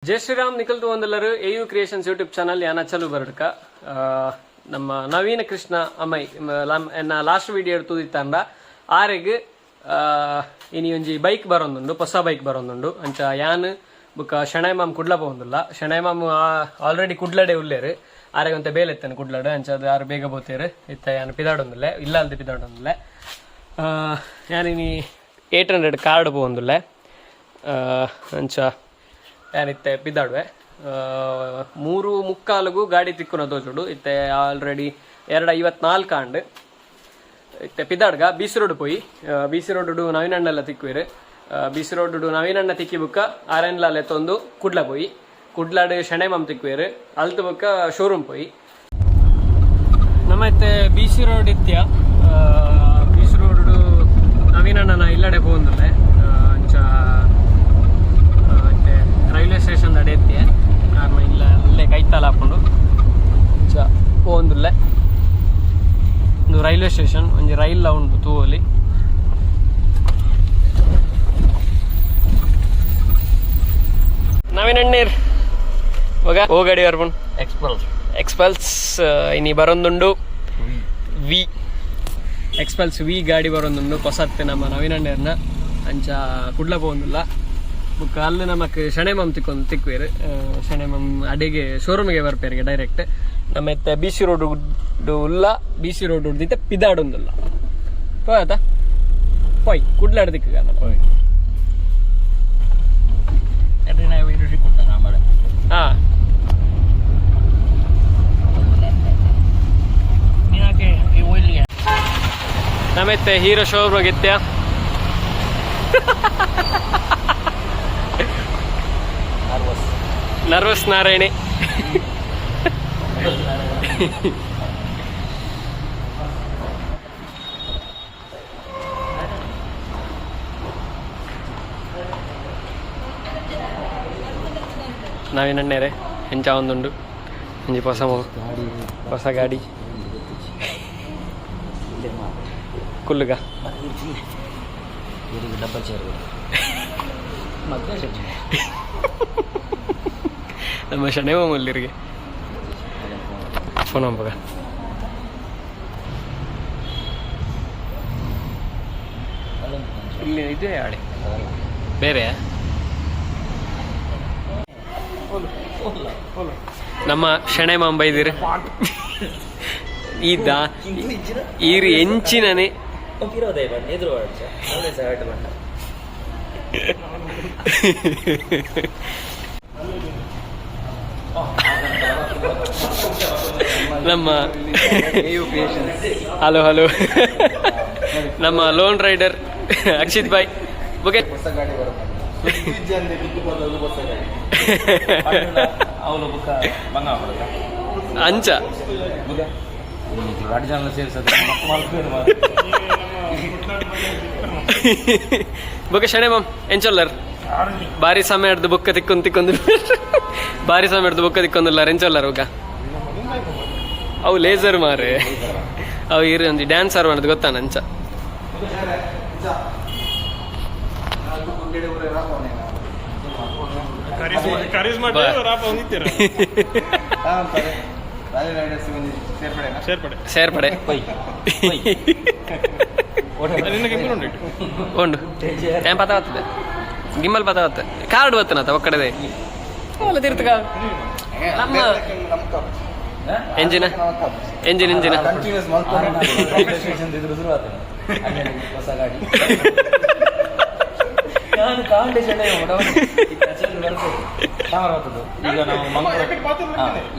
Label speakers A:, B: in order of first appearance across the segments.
A: ಜೈ ಶ್ರೀರಾಮ್ ನಿಖಲ್ತು ಒಂದೆಲ್ಲರೂ AU creations YouTube channel ಯಾನ ಅಚಲ್ ಉಬರಡ್ಕ ನಮ್ಮ ನವೀನ ಕೃಷ್ಣ ಅಮ್ಮೈ ಎನ್ನ ಲಾಸ್ಟ್ ವಿಡಿಯೋ ತೂದಿತ್ತಂಡ ಆರೆಗ್ ಇನಿ ಒಂಜಿ ಬೈಕ್ ಬರೋಂದುಂಡು ಹೊಸ ಬೈಕ್ ಬರೋಂದುಂಡು ಅಂಚ ಯಾನ್ ಬುಕ್ಕ ಶೆಣೈ ಮಾಮ್ ಕುಡ್ಲ ಪೋಂದುಲ್ಲ ಶೆಣೈ ಮಾಮ್ ಆಲ್ರೆಡಿ ಕುಡ್ಲಡೆ ಉಲ್ಲೇರು ಆರೆಗ್ ಅಂತ ಬೇಲೆತ್ತೇನೆ ಕುಡ್ಲಡೆ ಅಂಚ ಅದು ಯಾರು ಬೇಗ ಬೋತೇರು ಇತ್ತ ಯಾನು ಪಿದಾಡೊಂದುಲ್ಲೆ ಇಲ್ಲ ಅಲ್ದೆ ಪಿದಾಡೊಂದುಲ್ಲೆ ಯಾನಿನಿ 800 ಕಾರ್ಡ್ ಪೋಂದುಲ್ಲೆ ಅಂಚ ಯಾನಿತ್ತೆ ಪಿದಾಡುವೆ 3:45 ಗಾಡಿ ತಿಕ್ಕುನ ತೋಜುಡು ಇತ್ತೆ ಆಲ್ರೆಡಿ 2:54 ಆಂಡ್ ಇತ್ತೆ ಪಿದಾಡ್ಗ BC ರೋಡ್ ಪೋಯಿ BC ರೋಡ್ ನವೀನಣ್ಣೆಲ್ಲ ತಿಕ್ಕುವಿರು BC ರೋಡ್ ನವೀನಣ್ಣ ತಿಕ್ಕಿ ಬುಕ್ಕ ಆರೆನ್ಲಾಲ್ ಎತ್ತೊಂದು ಕುಡ್ಲ ಪೋಯಿ ಕುಡ್ಲಾಡ್ ಶೆಣೈ ಮಾಮ್ ತಿಕ್ಕುವಿರು ಅಲ್ತು ಬುಕ್ಕ ಶೋರೂಮ್ ಪೋಯಿ ನಮ್ಮ ಇತ್ತೆ BC ರೋಡ್ ಇತ್ಯ BC ರೋಡ್ ನವೀನಣ್ಣನ ಇಲ್ಲಡೆ ಪೋಂದುಲ್ಲೆ ಅಂಚ ರೈಲ್ವೆ ಸ್ಟೇಷನ್ ಅಡೆತ್ತಿ ನಾನು ಇಲ್ಲ ಅಲ್ಲೇ ಕೈತಾಲ ಹಾಕೊಂಡು ಪೋಂದುಲ್ಲೆ ಒಂದು ರೈಲ್ವೆ ಸ್ಟೇಷನ್ ಒಂಜಿ ರೈಲ್ ಉಂಟು ತೂವಲ್ಲಿ ನಾವೇನಣ್ಣೀರ್ ಓ ಗಾಡಿ ಬರ್ಬಂಡು ಎಕ್ಸ್ಪಲ್ಸ್ ಇನಿ ಬರೊಂದುಂಡು ವಿ ಎಕ್ಸ್ಪಲ್ಸ್ ವಿ ಗಾಡಿ ಬರೊಂದುಂಡು ಹೊಸತ್ತೆ ನಮ್ಮ ನವೀನಣ್ಣರ್ನ ಅಂಚ ಕುಡ್ಲ ಪೋಂದುಲ್ಲ ಬುಕ್ಕ ಅಲ್ಲಿ ನಮಕ್ ಶೆಣೈ ಮಾಮ್ ತಿಕ್ವೇರು ಶೆಣೈ ಮಾಮ್ ಅಡಿಗೆ ಶೋರೂಮ್ಗೆ ಬರ್ಪೇರಿಗೆ ಡೈರೆಕ್ಟ್ ನಮ್ಮ ಇತ್ತೆ BC ರೋಡ್ ಉಲ್ಲ BC ರೋಡ್ ಉಡ್ದಿತ್ತೆ ಪಿದಾಡೊಂದುಲ್ಲ ಹೋಯ್ತಾ ಪೋಯ್ ಕುಡ್ಲಾಡ್ ದಿಕ್ಕ ಹಾ ನಮ್ಮತ್ತೆ ಹೀರೋ ಶೋರೂಮ್ ಇತ್ಯ ನರ್ವಸ್ ನಾರಾಯಣಿ ನಾವೇನಣ್ಣೇರೆ ಹೆಂಚ ಒಂದುಂಡು ಒಂಜಿ ಹೊಸ ಗಾಡಿ ಕುಲ್ಲುಗ ನಮ್ಮ ಶೆಣೈ ಮಾಮ್ ಅಲ್ಲಿರಿಗೆ ಫೋನ್ ನಂಬಗ ಇಲ್ಲಿ ಇದೆ ಆಡೆ ಬೇರೆ ನಮ್ಮ ಶೆಣೈ ಮಾಮ್ ಬೈದಿರಿ ಈದ ಈರು ಎಂಚಿನನೆ ನಮ್ಮ ಹಲೋ ಹಲೋ ನಮ್ಮ lone rider Akshith bye okay ಅಂಚ ಬೊಕ್ಕ ಶೆಣೈ ಮಾಮ್ ಎಂಚೊಲ್ಲರ್ ಬಾರಿ ಸಮಯ ಹಿಡ್ದು ಬೊಕ್ಕ ತಿಕ್ಕೊಂದು ಬಾರಿ ಸಮಯ ಹಿಡ್ದು ಬೊಕ್ಕ ತಿಕ್ಕೊಂದಿಲ್ಲ ಎಂಚೊಲ್ಲರ್ ಬೊಕ್ಕ ಅವು ಲೇಸರ್ ಮಾರೆ ಅವು ಇರು ಒಂದು ಡ್ಯಾನ್ಸರ್ ಮಾಡೋದು ಗೊತ್ತಾ ನಂಚ ಸೇರ್ಪಡೆ ಉಂಡು ಏನ್ ಪತ ಬರ್ತದೆ ಗಿಮ್ಮಲ್ ಪತ ಬರ್ತದೆ ಕಾರ್ಡ್ ಬರ್ತನತ ಒಕ್ಕಡದೆ ತೀರ್ಥಕ ನಮ್ಮ ಎಂಜಿನ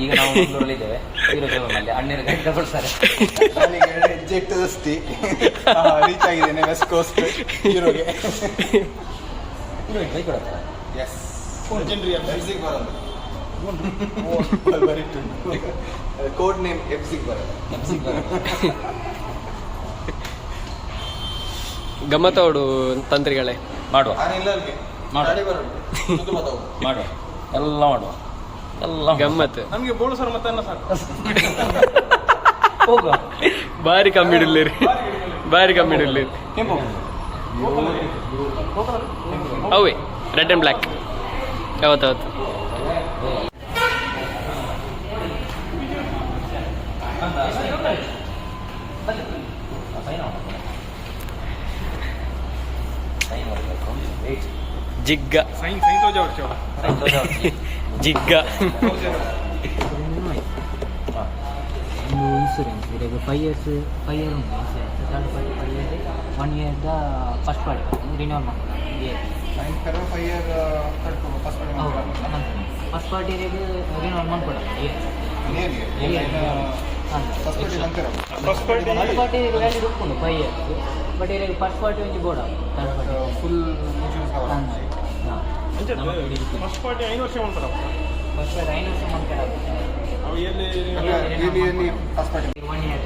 B: ಈಗ ನಾವು ಮಂಗಳೂರಲ್ಲಿದ್ದೇವೆ ಅಣ್ಣನ ಗಾಡಿ ತಗೊಳ್ತಾರೆ ರೀಚ್ ಆಗಿದ್ದೇನೆ ವೆಸ್ಟ್ ಕೋಸ್ಟ್ ಹೀರೋಗೆ ಕೋಡ್ ನೇಮ್
A: ಗಮ್ಮತ್ತೋಡು ತಂತ್ರಿಗಳೇ
B: ಮಾಡುವ ಎಲ್ಲ ಮಾಡುವ ಎಲ್ಲ
A: ಗಮ್ಮತ್ತು
B: ನಮಗೆ ಬೋಳು ಸರ್ ಮತ್ತೆ
A: ಬಾರಿ ಕಮ್ಮಿ ಇಡಲಿರಿ ಅವೇ ರೆಡ್ ಅಂಡ್ ಬ್ಲ್ಯಾಕ್ ಯಾವತ್ತು ಜಿಗ್ಗ ಜಿಗ್ಗ
C: ಇನ್ಸೂರೆನ್ಸ್ ಇವಾಗ 5 years ఉంది insurance third party 5 years 1 year first party renewal ಮಾಡ್ತಾರೆ ಫಸ್ಟ್ ಪಾರ್ಟಿ ರಿನ್ಯೂವಲ್ ಮಾಡ್ಕೊಡ ಫಸ್ಟ್ ಪಾರ್ಟಿ ವ್ಯಾಲಿಡ್ ಉಂಟು 5 years ಬಟ್ ಇವಾಗ ಫಸ್ಟ್ ಪಾರ್ಟಿ ಒಂದು board third party
B: full
D: first party 5 ವರ್ಷ ಮಾಡ್ತಾರೆ
C: ಫಸ್ಟ್ ಪಾರ್ಟಿ 5 ವರ್ಷ ಮಾಡ್ತಾರೆ
D: ಅವು ಎಲ್ಲಿ
B: ಫಸ್ಟ್ ಪಾರ್ಟಿ
C: 1 year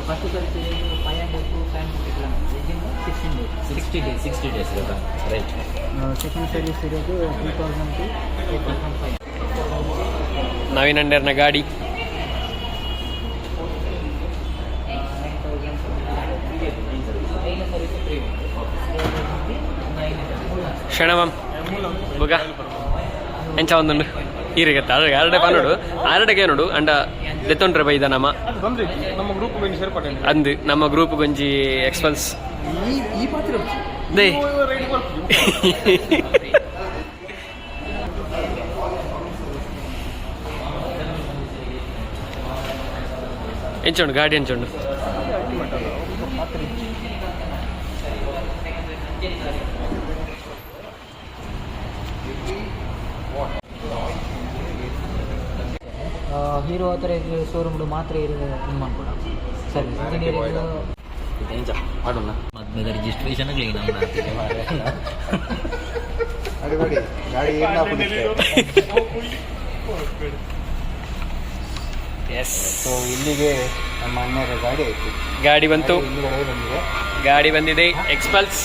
C: ಫಸ್ಟ್ ಖರ್ಚು 500 to 60 days right second service ಇರೋದು 2000 to 8500
A: ನವೀನ್ ಅಂಡರ್ನ ಗಾಡಿ ಕ್ಷಣಮಂ ಬುಗ ಎಂಚ ಒಂದುಂಡು ಈರಿಗತ್ತ ಆರಡೆ ಪನ್ನೋಡು ಆರಡೆಗೆ ನೋಡು ಅಂಡ ದೆತ್ತೊಂಡ್ರೆ ಬೈದ ನಮ್ಮ
D: ನಮ್ಮ ಗ್ರೂಪ್ ಸೇರ್ಪಟ್ಟೆ
A: ಅಂದು ನಮ್ಮ ಗ್ರೂಪ್ ಗೊಂಜಿ ಎಕ್ಸ್ಪಲ್ಸ್
D: ಈ ಪಾತ್ರ
A: ದೇ ಎಂಚುಂಡು ಗಾಡಿ ಎಂಚುಂಡು
C: ಹೀರೋ ಆ ಥರ ಶೋರೂಮ್ಗಳು ಮಾತ್ರ ಇದು ಮಾಡ್ಕೊಡ ಸರ್ವಿಸ್ ಇಂಜಿನಿಯರಿಂಗ್ ಮದ್ಮೇಲೆ ರಿಜಿಸ್ಟ್ರೇಷನ್
B: ಅಡಿಬೇಡಿ ಗಾಡಿ
A: ಎಸ್
B: ಸೊ ಇಲ್ಲಿಗೆ ನಮ್ಮ ಅಣ್ಣರ ಗಾಡಿ ಆಯ್ತು
A: ಗಾಡಿ ಬಂತು
B: ಹಿಂದ್ಗಡೆ ಬಂದಿದೆ
A: ಗಾಡಿ ಬಂದಿದೆ ಎಕ್ಸ್ಪಲ್ಸ್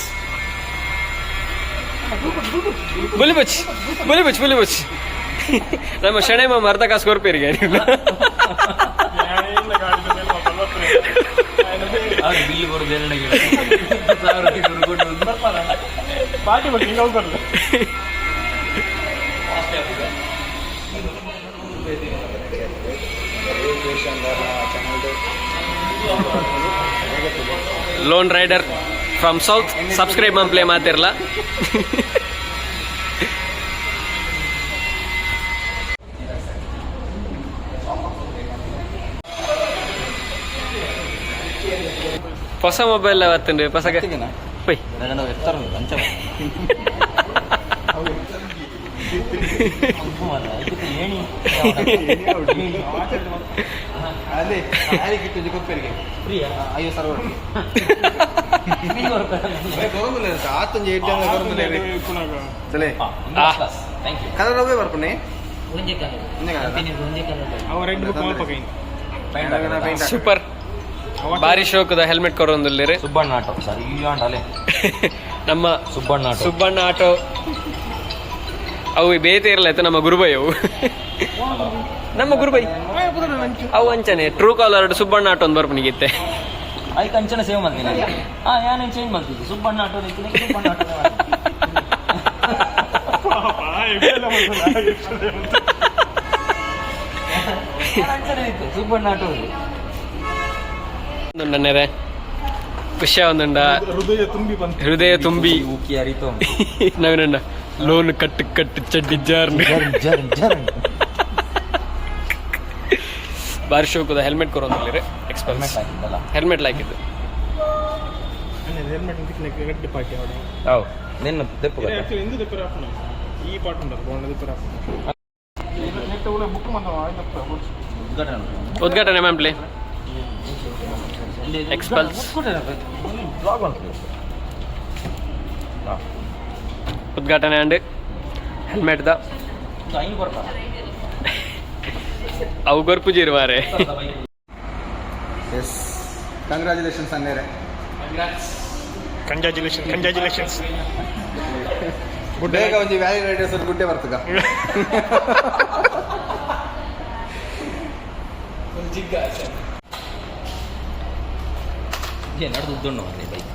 A: ಬುಲಿಬುಚ್ ಬುಲಿಬುಚ್ ಬುಲಿಬುಚ್ ನಮ್ಮ ಶಣೈ ಮಾಮ ಅರ್ಧ ಕಾಸು ಕೊರ್ಪೇರಿಗೆ
D: ಪಾರ್ಟಿ ಬಗ್ಗೆ ಹಿಂಗೆ ಹೋಗ್ಬಾರ್ದು
A: lone rider from south subscribe play ಮಾತಿರಲ್ಲ ಹೊಸ ಮೊಬೈಲ್ ಅವತ್ತುಂಡು ಹೊಸಗ ಪೈ
B: ಅದೇ ಯಾರಿಗಿತ್ತು ಕೊಪ್ಪರಿಗೆ ಅಯ್ಯೋ ಸರ್ ಆತೊಂದು 8 ಜನ ಸಲೆ ಕಲರ್ ಹೋಗೇ ಬರ್ಪನೆ
C: ಒಂದೇ ಕಲರ್
D: ಅವ ರೆಡ್ ಬುಕ್ ಮಾಡ್ಬೇಕು
A: ಸೂಪರ್ ಭಾರಿ ಶೋಕದ ಹೆಲ್ಮೆಟ್ ಕೊರೊಂದುಲ್ಲೇರಿ
C: ಸುಬ್ಬಣ್ಣ ಆಟೋ ಸರ್ ಈ ಆಟೋಲೆ
A: ನಮ್ಮ ಸುಬ್ಬಣ್ಣ ಆಟೋ ಅವು ಬೇತೆ ಇರಲಾಯ್ತು ನಮ್ಮ ಗುರುಬೈ ಅವು ನಮ್ಮ ಗುರುಬೈ ಅವು ಅಂಚನೆ ಟ್ರೂ ಕಾಲರ್ ಸುಬ್ಬಣ್ಣ ಆಟೋ ಒಂದು ಬರ್ಪನಿಗಿತ್ತೆ
C: ಅದಕ್ಕೆ ಅಂಚನೆ ಸೇವ್ ಮಾಡ್ತೀನಿ ಯಾನೇನು ಚೇಂಜ್ ಮಾಡ್ತಿದ್ದೆ ಸುಬ್ಬಣ್ಣ ಆಟೋ ಸುಬ್ಬಣ್ಣ ಆಟೋ ಅಂಚನೆ ಇತ್ತು ಸುಬ್ಬಣ್ಣ ಆಟೋ
A: ನನ್ನರೆ ಖುಷಿ ಒಂದುಂಡ ಹೃದಯ ತುಂಬಿ
C: ಊಕಿ ಅರಿತು
A: ನವೀನಣ್ಣ ಲೋನ್ ಕಟ್ಟು ಚಡ್ಡಿ ಜಾರ್ ಭಾರಿ ಶೋಕದ ಹೆಲ್ಮೆಟ್ ಕೊರೊಂದಿಲ್ಲ ಎಕ್ಸ್ಪಲ್ಸ್ ಹೆಲ್ಮೆಟ್ ಲಾಕಿದ್ದು
D: ಹೆಲ್ಮೆಟ್ ಪಾರ್ಟಿ
A: ಹೌದು ನಿನ್ನ ತೆಪ್ಪು
D: ಎಂದು ದೆಪ್ಪರ ಈ ಪಾರ್ಟ್ ಉಂಟು ಬೋಂಡ ದೆಪ್ಪರ ಬುಕ್
A: ಉದ್ಘಾಟನೆ ಮ್ಯಾಮ್ಪ್ಲಿ ಎಕ್ಸ್ಪಲ್ಸ್ ಉದ್ಘಾಟನೆ ಅಂಡ್ ಹೆಲ್ಮೆಟ್ ದ ಅವು ಗೊರ್ಪುಜಿರು ಮಾರೆ
B: ಎಸ್ ಕಂಗ್ರ್ಯಾಚುಲೇಷನ್ಸ್ ಅನ್ನೇರೆ
D: ಕಂಗ್ರ್ಯಾಚುಲೇಷನ್ಸ್
B: ಬೇಗ ಒಂಜಿ ವ್ಯಾಲಿ ರೈಡರ್ಸ್ ಗುಡ್ಡೆ ಬರ್ತಗ
C: ನಡೆದು ಉದ್ದಣ್ಣು ಬೈಕ್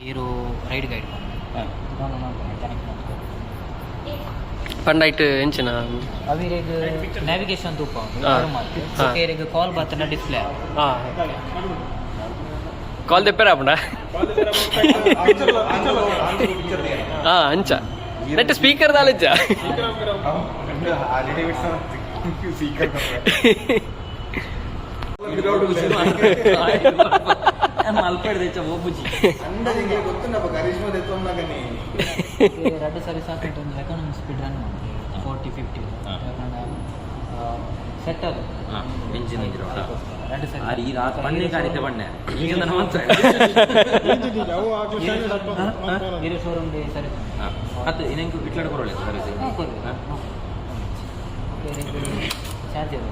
C: ಹೀರೋ ರೈಡ್ ಗೈಡ್
A: ಪಂಡೈಟ್ ಎಂಚಿನ
C: ಅವಿರಿಗೆ ನ್ಯಾವಿಗೇಷನ್ ತೂಪ ಕಾಲ್ ಬರ್ತನ ಡಿಸ್ಪ್ಲೇ
A: ಕಾಲ್ ತೆಪ್ಪರ ಪಂಡ ಅಂಚ ನೆಟ್ ಸ್ಪೀಕರ್ ದಾಲಜ್ಜ
C: ಮಲ್ಪಡ್ದೆ ಒಬ್ಬುಜಿ ಎರಡು ಸರಿ ಸಾಕಂತ ಒಂದು ಎಕಾನಮಿ ಸ್ಪೀಡ್ ರನ್ ಮಾಡಿ 40-50 ಸೆಟ್ ಅದು
E: ಎಂಜಿನ್
C: ಎರಡು ಸರಿ
E: ಈ ರಾತ್ ಬನ್ನಿ ಕಾಣಿತೆ ಬಣ್ಣೆ ಈಗ
C: ಹೀರೋ ಶೋರೂಮ್ ಸರಿ
E: ಮತ್ತೆ ಇನ್ನೇನು ಇಟ್ಲಾಡ ಬರೋಲ್ಲ ಸರ್ವಿಸ್
C: ಚಾರ್ಜರ್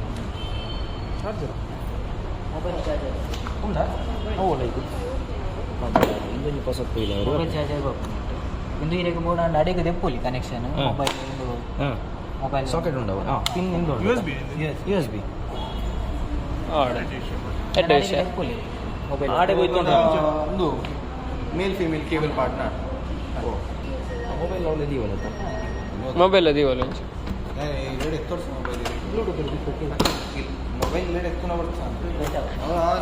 C: ಮೊಬೈಲ್ ಚಾರ್ಜರ್ ಉಂಟಾ ಮೊಬೈಲ್ ಚಾರ್ಜರ್ ಇಂದು ಇರಕ್ಕೆ ಬೋರ್ಡ್ ಅಂಡ್ ಅಡಿಗೆ ದೆಪ್ಪುಲಿ ಕನೆಕ್ಷನ್ ಮೊಬೈಲ್ ಮೊಬೈಲ್
E: ಸಾಕೆಟ್ ಉಂಟವ ಪಿನ್ ಇಂದು USB
C: ದೆಪ್ಪುಲಿ ಮೊಬೈಲ್
E: ಆಡೆ ಹೋಯ್ತು
B: ಒಂದು male female cable partner
E: mobile ಅವಳು ಇದೀವಲ್ಲ
A: ಮೊಬೈಲ್ ಅದೀವಲ್ಲ
B: ಮೊಬೈಲ್ ಎತ್ತು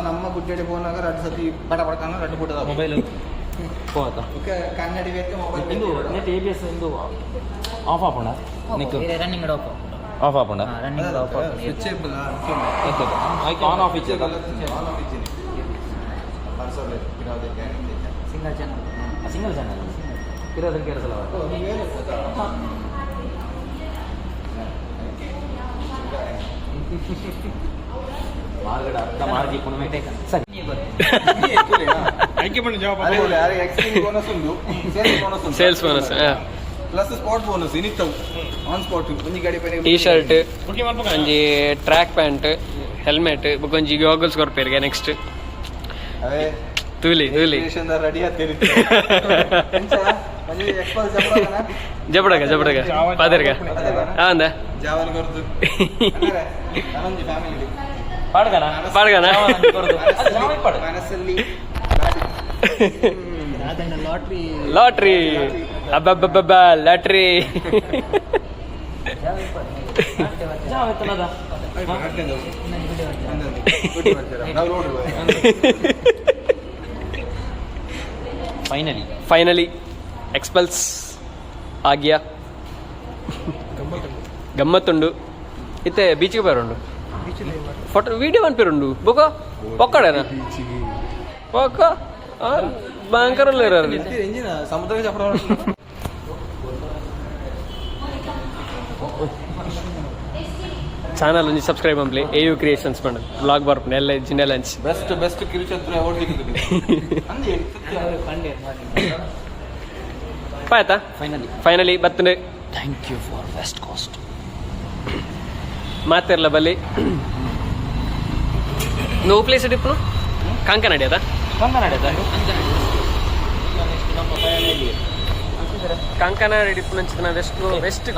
B: ನಮ್ಮ ಗುಡ್ಡೆ ಫೋನಾಗ ಎರಡು ಸತಿ ಪಟ ಪಡ್ಕಂಗ ಎರಡು ಬಿಟ್ಟದ
E: ಮೊಬೈಲ್ ಹೋತ
B: ಕನ್ನಡಿ ಮೊಬೈಲ್
E: ಇಂದು ನೆಟ್ ABS ಇಂದು ಆಫ್ ಆಪುಂಡ ನಿಕ್ಕು
C: ರನ್ನಿಂಗ್ ಆಫ್
E: ಆಫ್ ಆಪುಂಡ
C: running off
B: switchable
E: on off ಇಚ್ಚದ
C: ಸಿಂಗಲ್ ಚಾನಲ್
E: ಸಿಂಗಲ್ ಚಾನಲ್ ಇರೋದಕ್ಕೆ ಕೆಲಸಲ್ಲ ಮಾರ್ಗಡ ಅರ್ಧ ಮಾರ್ಗಿ ಪುಣಮೆ ಸರಿ
D: ಆಯ್ಕೆ ಮಾಡಿ ಜವಾಬ್
B: ಬೋನಸ್ ಉಂಟು
A: sales bonus
B: plus spot bonus ಇನ್ನಿತ್ತವು ಆನ್ ಸ್ಪಾಟ್ ಒಂಜಿ ಗಾಡಿ
A: ಟೀ ಶರ್ಟ್
D: ಬುಕಿಂಗ್ ಮಾಡ್ಬೇಕು
A: ಒಂಜಿ ಟ್ರ್ಯಾಕ್ ಪ್ಯಾಂಟ್ ಹೆಲ್ಮೆಟ್ ಒಂಜಿ ಗಾಗಲ್ಸ್ ಕೊರ್ಪೇರ್ಗೆ ನೆಕ್ಸ್ಟ್
B: ಅವೇ
A: ತೂಲಿ
B: ರೆಡಿ ಆಗ್ತೀರಿ
A: ಜಬಡಗ ಪಾದರ್ಗ ಅಂದ
B: ಜಾವಲ್ ಕೊರ್ದು ನಾನೊಂದು ಫ್ಯಾಮಿಲಿ
A: ಪಾಡ್ಗನ
B: ಮನಸ್ಸಲ್ಲಿ
A: ಲಾಟ್ರಿ ಅಬ್ಬಬ್ಬಬ್ಬ ಲಾಟ್ರಿ ಫೈನಲಿ ಎಕ್ಸ್ಪಲ್ಸ್ ಆಗ್ಯಾ ಗಮ್ಮತ್ತುಂಡು ಇತ್ತೆ ಬೀಚ್ಗೆ ಬರೋಂಡು ಫೋಟೋ వీడియో పంపిరుండు బొక్క ఒక్కడేనా ఒక్క భయంకరం లేరు
B: ಸಮುದ್ರ ಚಪ್ರ
A: ಚಾನಲ್ ಒಂಜಿ ಸಬ್ಸ್ಕ್ರೈಬ್ ಮಾಡ್ಲಿ AU ಕ್ರಿಯೇಷನ್ಸ್ ಮಾಡು ಬ್ಲಾಗ್ ಬರ್ಪನೆ ಎಲ್ಲ ಜಿಂಡೆ ಲಂಚ್
B: ಬೆಸ್ಟ್ ಕಿರುಚಂದ್ರ ಅವಾರ್ಡ್ ಸಿಕ್ಕಿದೆ
A: ಆಯ್ತಾ ಫೈನಲಿ ಬರ್ತದೆ
E: thank you for west coast
A: ಮಾತಿರ್ಲ ಬಲ್ಲಿ ನೋ ಪ್ಲೇಸ್ ಇಡಿಪ್ಪು ಕಾಂಕನ ಅಡಿಯದ ಕಾಂಕನ ಇಡಿಪ್ಪು ನಂಚಿನ ವೆಸ್ಟ್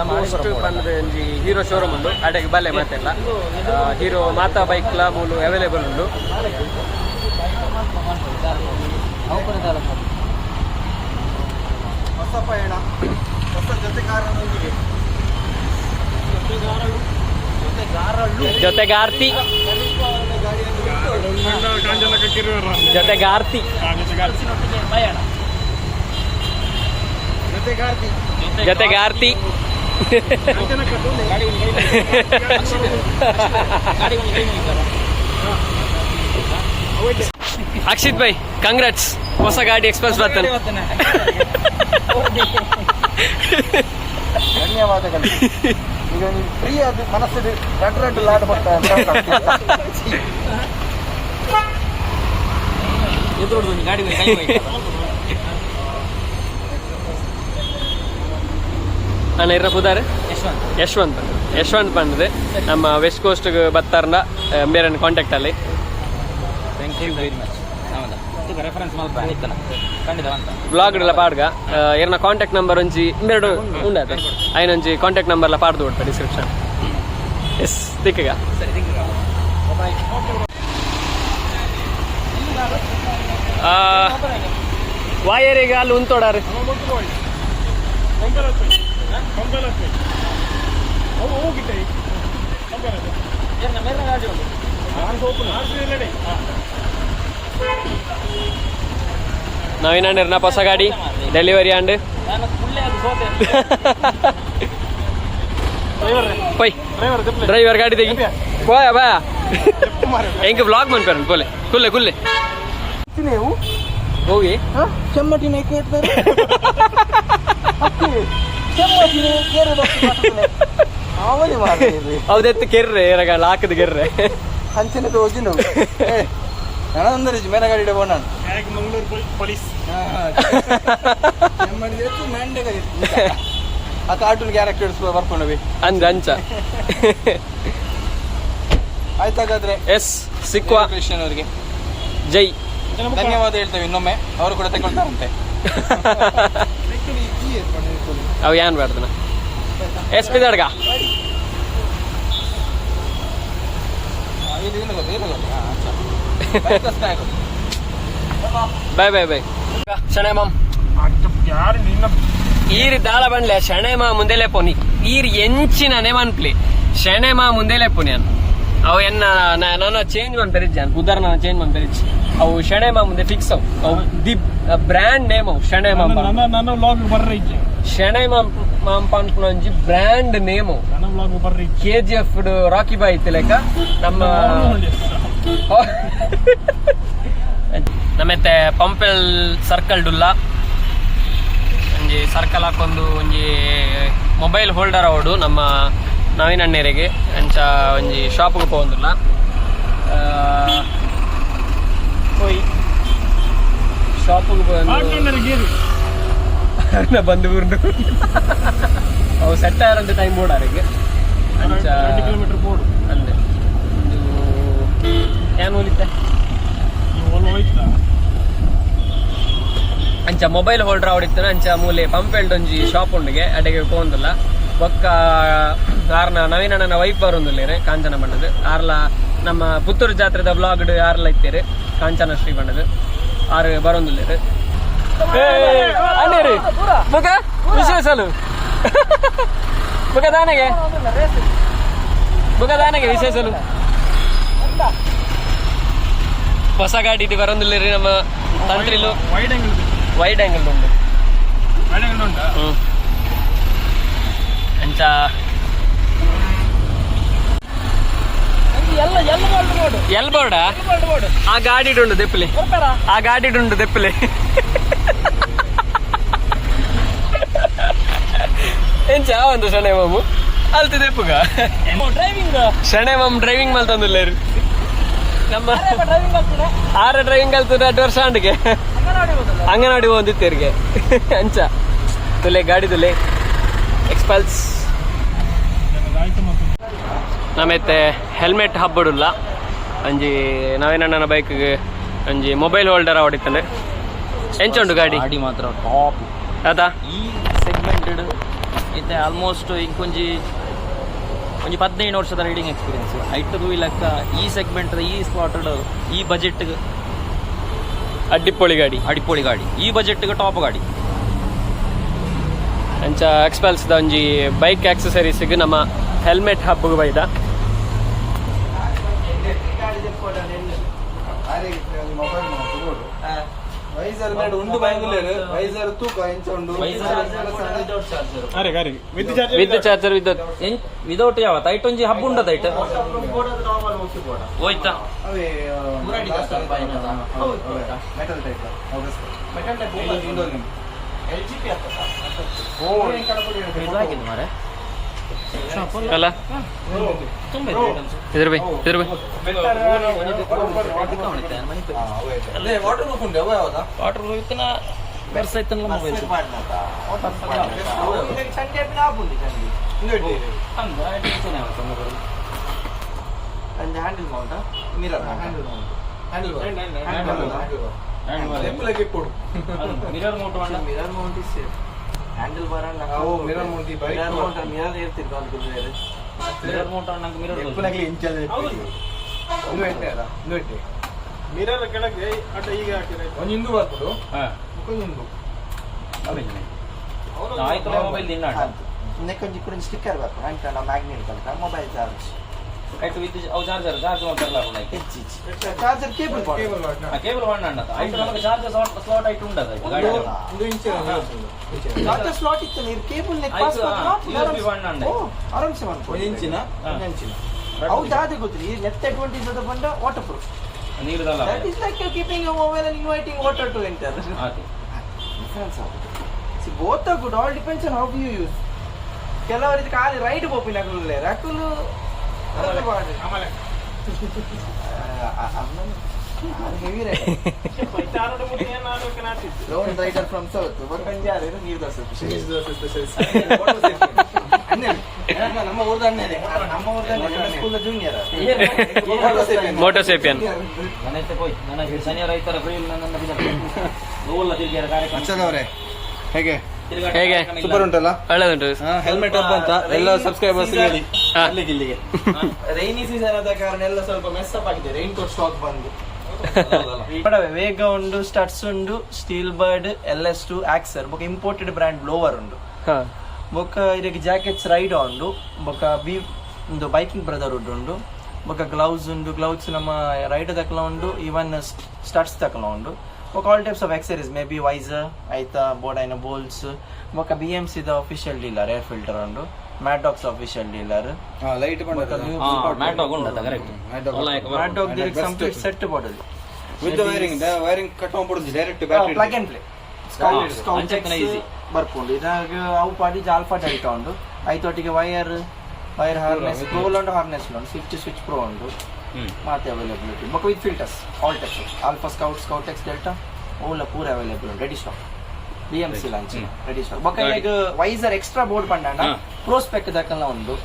A: ಕೋಸ್ಟ್ ಬಂದ್ರೆ ಒಂಜಿ ಹೀರೋ ಶೋರೂಮ್ ಉಂಡು ಅಡೆಗೆ ಬಲ್ಲೆ ಮಾತೆಲ್ಲ ಹೀರೋ ಮಾತಾ ಬೈಕ್ಲ ಮೂಲು ಅವೈಲೇಬಲ್ ಉಂಡು
B: ಹೊಸ ಪಯಣ ಹೊಸ ಜೊತೆಗಾರನೊಂದಿಗೆ
A: ಜೊತೆಗಾರ್ತಿ ಜೊತೆಗಾರ್ತಿ ಜೊತೆಗಾರ್ತಿ ಅಕ್ಷಿತ್ ಭಾಯ್ ಕಂಗ್ರಾಟ್ಸ್ ಹೊಸ ಗಾಡಿ ಎಕ್ಸ್ಪಲ್ಸ್ ಬರ್ತಾನೆ
B: ಧನ್ಯವಾದಗಳು ಈಗ ನೀವು ಫ್ರೀ ಆದ ಮನಸ್ಸಿಗೆ ರೆಡ್ ಲಾಡ್ ಬರ್ತಾ
E: ಎದುರು ಗಾಡಿ ಕೈ
A: ಅಣ್ಣ ಇರ ಪುದಾರ್ ಯಶವಂತ್ ಬಂದಿದೆ ನಮ್ಮ ವೆಸ್ಟ್ ಕೋಸ್ಟ್ಗೆ ಬರ್ತಾರ ಬೇರೆ ಕಾಂಟ್ಯಾಕ್ಟ್ ಅಲ್ಲಿ
E: ಥ್ಯಾಂಕ್ ಯು ವೆರಿ ಮಚ್ ಹೌದಾ ರೆಫರೆನ್ಸ್ ಮಲ್ಪ ಆಯ್ತಲ್ಲ ಖಂಡಿತ ಅಂತ
A: ಬ್ಲಾಗ್ ಎಲ್ಲ ಪಾಡ್ಗ ಏರ್ನ ಕಾಂಟ್ಯಾಕ್ಟ್ ನಂಬರ್ ಒಂಜಿ ಇನ್ನೆರಡು ಉಂಡಾತ ಐನೊಂಜಿ ಕಾಂಟ್ಯಾಕ್ಟ್ ನಂಬರ್ ಎಲ್ಲ ಪಾಡ್ದು ಕೊಡ್ತಾರೆ ಡಿಸ್ಕ್ರಿಪ್ಷನ್ ಎಸ್ ತಿಕ್ಕಗ
E: ಸರಿ
A: ವಾಯರಿಗೆ ಅಲ್ಲಿ ಉಂತೋಡಾರು ನವೀನ ಹೊಸ ಗಾಡಿ ಡೆಲಿವರಿ ಆಂಡ್ ಪೈ ಡ್ರೈವರ್ ಗಾಡಿ ತೆಗಿ పోయా బా ఇంక బ్లాగ్ మనిపారు పోలే కుల్లే కుల్లే ಹೋಗಿ
B: చెమ్మటిని
A: ಹೌದೆತ್ತು ಕೆರ್ರೆ ಎರಗಾಲ ಹಾಕದ ಕೆರ್ರೆ
B: ಅಂಚನೆ ಹೋಗಿ ನಾವು ನನಂದ್ರೆ ಮೇನ ಗಾಡಿ ಇಡಬೋ ನಾನು
D: ಮಂಗಳೂರು ಪೊಲೀಸ್
B: ಆ ಕಾರ್ಟೂನ್ ಕ್ಯಾರೆಕ್ಟರ್ಸ್ ಬರ್ಕೊಂಡವಿ
A: ಅಂದ್ರೆ ಅಂಚ
B: ಆಯ್ತಾಗಾದ್ರೆ
A: ಎಸ್ ಸಿಕ್ಕುವ
B: ಕೃಷ್ಣನ್ ಅವರಿಗೆ
A: ಜೈ
B: ಧನ್ಯವಾದ ಹೇಳ್ತೇವೆ ಇನ್ನೊಮ್ಮೆ ಅವರು ಕೂಡ ತಗೊಳ್ತಾರಂತೆ
A: ಅವು ಏನ್ ಬೇಡ್ದನ ಎಸ್ ಪಿದಡ್ಗ ಬಾಯ್ ಬಾಯ್ ಬಾಯ್ ಶಣೆ ಮಾಮ್
D: ಯಾರು ನಿನ್ನ
A: ಈರಿ ದಾಳ ಬಂಡ್ಲೆ ಶಣೆ ಮಾ ಮುಂದೆಲೆ ಪೋನಿ ಈರ್ ಎಂಚಿನನೆ ಮನ್ಪ್ಲಿ ಶಣೆ ಮಾ ಮುಂದೆಲೆ ಪೋನಿ ಅನ್ ಅವು ಎನ್ನ ನಾನು ಚೇಂಜ್ ಮಾಡಿ ಬೆರಿಜ್ಜೆ ಉದಾಹರಣೆ ಚೇಂಜ್ ಮಾಡಿ ಬೆರಿಜ್ ಅವು ಶಣೆ ಮಾ ಮುಂದೆ ಫಿಕ್ಸ್ ಅವು ದಿ ಬ್ರ್ಯಾಂಡ್ ನೇಮ್ ಅವು ಶಣೆ ಮಾ
D: ನನ್ನ ವ್ಲಾಗ್ ಬರ್ರಿ
A: ಶಣೆ ಮಾಂಪ ಅನ್ಕೊಂಡಿ ಬ್ರ್ಯಾಂಡ್ ನೇಮ್
D: ನನ್ನ ವ್ಲಾಗ್ ಬರ್ರಿ
A: KGF ರಾಕಿ ಬಾಯ್ ಇತ್ತು ಲೆಕ್ಕ ನಮ್ಮ ನಮ್ಮತ್ತೆ ಪಂಪೆಲ್ ಸರ್ಕಲ್ ಡುಲ್ಲ ಒಂಜಿ ಸರ್ಕಲ್ ಹಾಕೊಂದು ಒಂಜಿ ಮೊಬೈಲ್ ಹೋಲ್ಡರ್ ಅವಡು ನಮ್ಮ ನವೀನ ಅಣ್ಣೇರಿಗೆ ಅಂಚ ಒಂಜಿ ಶಾಪ್ಗೆ ಹೋಗಂದಿಲ್ಲ ಹೋಯ್ ಶಾಪ್ಗೆ ಬಂದು ಬಂದು ಅವು ಸೆಟ್ ಆರಂತ ಟೈಮ್ ಬೋಡಾರಿಗೆ ಅಂಚ
D: ಕಿಲೋಮೀಟರ್ ಬೋರ್ಡ್
A: ಅಲ್ಲೇ ಒಂದು ಏನ್ ಹೋಲಿತ್ತೆ ಅಂಚ ಮೊಬೈಲ್ ಹೋಲ್ಡರ್ ಅವಡಿತ್ತು ಅಂಚ ಮೂಲೆ ಪಂಪೆಲ್ಡ್ ಒಂಜಿ ಶಾಪ್ ಉಂಡಿಗೆ ಅಡೆಗೆ ಹೋಗಂದಿಲ್ಲ ಬೊಕ್ಕ ಆರ್ನ ನವೀನಣ್ಣನ ವೈಫ್ ಬರೋದಿಲ್ಲೇರೆ ಕಾಂಚನ ಬಣ್ಣದು ಆರ್ಲ ನಮ್ಮ ಪುತ್ತೂರು ಜಾತ್ರೆದ ಬ್ಲಾಗ್ಡ್ ಯಾರೆಲ್ಲ ಇತ್ತೇರಿ ಕಾಂಚನ ಶ್ರೀ ಬಣ್ಣದು ಆರು ಬರೋದಿಲ್ಲೇರಿ ಅನ್ನೇರಿ ಮುಖ ವಿಶೇಷಲು ಮುಖದಾನೆಗೆ ವಿಶೇಷಲು ಹೊಸ ಗಾಡಿ ಬರೋದಿಲ್ಲೇರಿ ನಮ್ಮ ತಂತ್ರಿಲು ವೈಡ್ ಆಂಗಲ್ ಉಂಟು ಅಂಚ ಎಲ್ ಬೋರ್ಡ ಆ ಗಾಡಿ ಉಂಡು ದೆಪ್ಪಲೆ ಎಂಚ ಒಂದು ಶಣೆ ಮಾಮು ಅಲ್ತಿ ದೆಪ್ಪುಗ ಶಣೆ ಮಾಮ್ ಡ್ರೈವಿಂಗ್ ಮಲ್ತಂದಿಲ್ಲ ನಮ್ಮ ಆರ ಡ್ರೈವಿಂಗ್ ಕಲ್ತದ 2 ವರ್ಷ ಅಂಡಿಗೆ ಅಂಗನವಾಡಿ ಹೋಗಿತ್ತೇರಿಗೆ ಅಂಚ ತುಲೆ ಗಾಡಿ ತುಲೆ ಎಕ್ಸ್ಪಲ್ಸ್ ನಮ್ಮತ್ತೆ ಹೆಲ್ಮೆಟ್ ಹಬ್ಬಡುಲ್ಲ ಒಂಜಿ ನವೀನಣ್ಣನ ಬೈಕ್ಗೆ ಒಂಜಿ ಮೊಬೈಲ್ ಹೋಲ್ಡರ್ ಹೊಡಿತಾನೆ ಎಂಚುಂಡು ಗಾಡಿ
E: ಮಾತ್ರ ಟಾಪ್
A: ಅದಾ
E: ಈ ಸೆಗ್ಮೆಂಟೆಡ್ ಇತ್ತೆ ಆಲ್ಮೋಸ್ಟ್ ಇಂಕೊಂಜಿ 15 ವರ್ಷದ ರೈಡಿಂಗ್ ಎಕ್ಸ್ಪೀರಿಯನ್ಸ್ ಐಟದು ಲೆಕ್ಕ ಈ ಸೆಗ್ಮೆಂಟ್ ಈ ಸ್ಪಾಟೆಡ್ ಈ ಬಜೆಟ್ಗೆ
A: ಅಡ್ಡಿಪೊಳಿ ಗಾಡಿ
E: ಈ ಬಜೆಟ್ಗೆ ಟಾಪ್ ಗಾಡಿ
A: ಅಂಚ ಎಕ್ಸ್ಪಲ್ಸ್ದ ಒಂಜಿ ಬೈಕ್ ಆಕ್ಸೆಸರೀಸ್ಗೆ ನಮ್ಮ ಹೆಲ್ಮೆಟ್ ಹಬ್ಗೆ ಬೈದ
B: ವೈಸರ್ ಬೇಡ ಉಂಡು ಬಾಯಂಗುಲೇರು ವೈಸರ್ ತೂಕ ಇಂಚ ಉಂಡು
A: ವಿತ್ ಚಾರ್ಜರ್
E: ವಿದೌಟ್ ಯಾವ ತೈಟ್ ಒಂಜಿ ಹಬ್ಬ ಉಂಡ ತೈಟ್ ಹೋಯ್ತಾ
B: ಅವೇ metal type metal type indoor LGP
E: ಹಾಕಿದ್ದು ಮಾರೆ
A: ಅಲ್ಲ
E: ತುಂಬ
A: ಇದ್ರ ಬೈ
B: ವಾಟರ್ ಪ್ರೂಫ್ ಉಂಟು ಯಾವ್ದಾ
E: ವಾಟರ್ ಪ್ರೂಫ್ ವರ್ಷ ಇತ್ತಲ್ಲ mobile
B: handle Mount mirror
E: mirror Mount
B: mirror Mount is handle bar mirror Mount mirror ಇರ್ತಿತ್ತು ಅನ್ಕೊಂಡ್ರೆ
E: ಮಿರರ್ ಮೌಂಟ್ ನಂಗೆ ಮಿರರ್
D: ಮಿರರ್ ಕೆಳಗೆ ಅಡ್ಡ ಈಗ ಹಾಕಿದ್ರೆ
B: ಒಂದು ಹಿಂದೂ ಬರ್ಬೋದು ಹಿಂದೂ
E: ಆಯ್ತು ಮೊಬೈಲ್ ದಿನ
B: ನೆಕ್ಕೊಂದು ಕೂಡ ಸ್ಟಿಕ್ಕರ್ ಬರ್ತು ಅಂತ ನಾವು ಮ್ಯಾಗ್ನೆಟ್ ಕಲ್ತ ಮೊಬೈಲ್ ಚಾರ್ಜ್
E: ಆಯ್ತು ವಿತ್ ಅವು ಚಾರ್ಜರ್ ಚಾರ್ಜ್ ಮಾಡ್ತಾರಲ್ಲ
B: ಚಾರ್ಜರ್ ಕೇಬಲ್
E: ಕೇಬಲ್ ವಾಡ್ ಅಣ್ಣ ಆಯ್ತು ನಮಗೆ ಚಾರ್ಜರ್ ಸ್ಲಾಟ್ ಆಯ್ತು ಉಂಟದ ಗಾಡಿ
B: ಚಾರ್ಜರ್ ಸ್ಲಾಟ್ ಇತ್ತು ನೀರು ಕೇಬಲ್ ನೆಕ್ ಪಾಸ್
E: USB ವಾಡ್ ಅಣ್ಣ
B: ಆರಾಮ್ಸೆ ಮಾಡ್ಬೋದು 1 ಇಂಚಿನ 1 ಇಂಚಿನ ಹೌದು ಅದೇ ಗೊತ್ತಿಲ್ಲ ಈ ನೆಟ್ ಅಡ್ವಾಂಟೇಜ್ ಅದು ಬಂದ ವಾಟರ್ ಪ್ರೂಫ್
E: ನೀರುದಲ್ಲ
B: that is like you're keeping your mobile and inviting water to enter
E: ಹಾಗೆ
B: difference see both are good all depends on how you use ಕೆಲವರಿಗೆ ಖಾಲಿ ರೈಡ್ ಬೋಪಿನ ಹಾಕುಲ್ಲ ರಾಕುಲು
D: ಆಮೇಲೆ
B: heavy ride lone rider from south ಬರ್ಕಂಡು ಯಾರು ನೀರು ನಮ್ಮ ಊರ್ದ ಅಣ್ಣನೇ ನಮ್ಮ ಊರ್ದ ಸ್ಕೂಲ್ ಜೂನಿಯರ್
A: ಮೋಟೋಸೇಪಿಯನ್
E: ನನೈತೆ ಹೋಯ್ ನನಗೆ ಶನಿವಾರ ರೈತರ ಪ್ರಿಯಲ್ ನನ್ನ ಗೋಲ್ಲ ತಿರುಗಿಯರ ಕಾರ್ಯಕ್ರಮ
B: ಅಚ್ಚದವರೇ ಹೇಗೆ
A: ಹೇಗೆ
B: ಸೂಪರ್ ಉಂಟಲ್ಲ
A: ಒಳ್ಳೆದುಂಟು
B: ಹೆಲ್ಮೆಟ್ ಹಬ್ಬ ಅಂತ ಎಲ್ಲ ಸಬ್ಸ್ಕ್ರೈಬರ್ಸ್ ಹೇಳಿ ಅಲ್ಲಿಗೆ ಇಲ್ಲಿಗೆ ರೈನಿ ಸೀಸನ್ ಆದ ಕಾರಣ ಎಲ್ಲ ಸ್ವಲ್ಪ ಮೆಸ್ ಅಪ್ ಆಗಿದೆ ರೈನ್ ಕೋಟ್ ಸ್ಟಾಕ್ ಬಂದು ವೇಗ ಉಂಡು ಸ್ಟಟ್ಸ್ ಉಂಡು ಸ್ಟೀಲ್ ಬರ್ಡ್ LS2 ಆಕ್ಸರ್ ಬೊಕ ಇಂಪೋರ್ಟೆಡ್ ಬ್ರ್ಯಾಂಡ್ ಬ್ಲೋವರ್ ಉಂಡು ಬೊಕ ಇದಕ್ಕೆ ಜಾಕೆಟ್ಸ್ ರೈಡ್ ಉಂಡು ಬೊಕ ಬಿ ಒಂದು ಬೈಕಿಂಗ್ ಬ್ರದರ್ ಉಂಡು ಬೊಕ ಗ್ಲೌಸ್ ಉಂಡು ಗ್ಲೌಸ್ ನಮ್ಮ ರೈಡ್ ತಕಲ ಉಂಡು ಈವನ್ ಸ್ಟಟ್ಸ್ ತಕಲ ಉಂಡು ಬೊಕ all types of accessories maybe visor ಐತ ಬೋರ್ಡ್ ಐನ ಬೋಲ್ಸ್ ಬೊಕ BMC the official dealer air filter ಉಂಡು Maddogs official dealer light
E: mat ಉಂಟದ correct
B: Maddog the complete set bottle with the wiring cut ಮಾಡ್ಬಿಡುದು direct battery plug and play scout easy ಬರ್ಕೊಂಡು ಇದಾಗ ಅವು ಪಾಡಿ ಆಲ್ಫಾ ಟೈಟ್ ಉಂಡು ಐತೊಟ್ಟಿಗೆ wire harness roll and harness ಉಂಡು ಸ್ವಿಚ್ ಪ್ರೋ ಉಂಡು ಮಾತೆ ಅವೈಲೇಬಿಲಿಟಿ ಬೊಕ with filters all types alpha scout X delta ಓಲ ಪೂರ ಅವೈಲೇಬಲ್ ಉಂಡು ready stock BMC launch ready stock ಬೊಕ ಈಗ ವೈಸರ್ ಎಕ್ಸ್ಟ್ರಾ ಬೋರ್ಡ್ ಪಂಡಾಂಡ ಪ್ರೋಸ್ಪೆಕ್ಟ್ ದಕ್ಕಲ್ಲ ಉಂಡು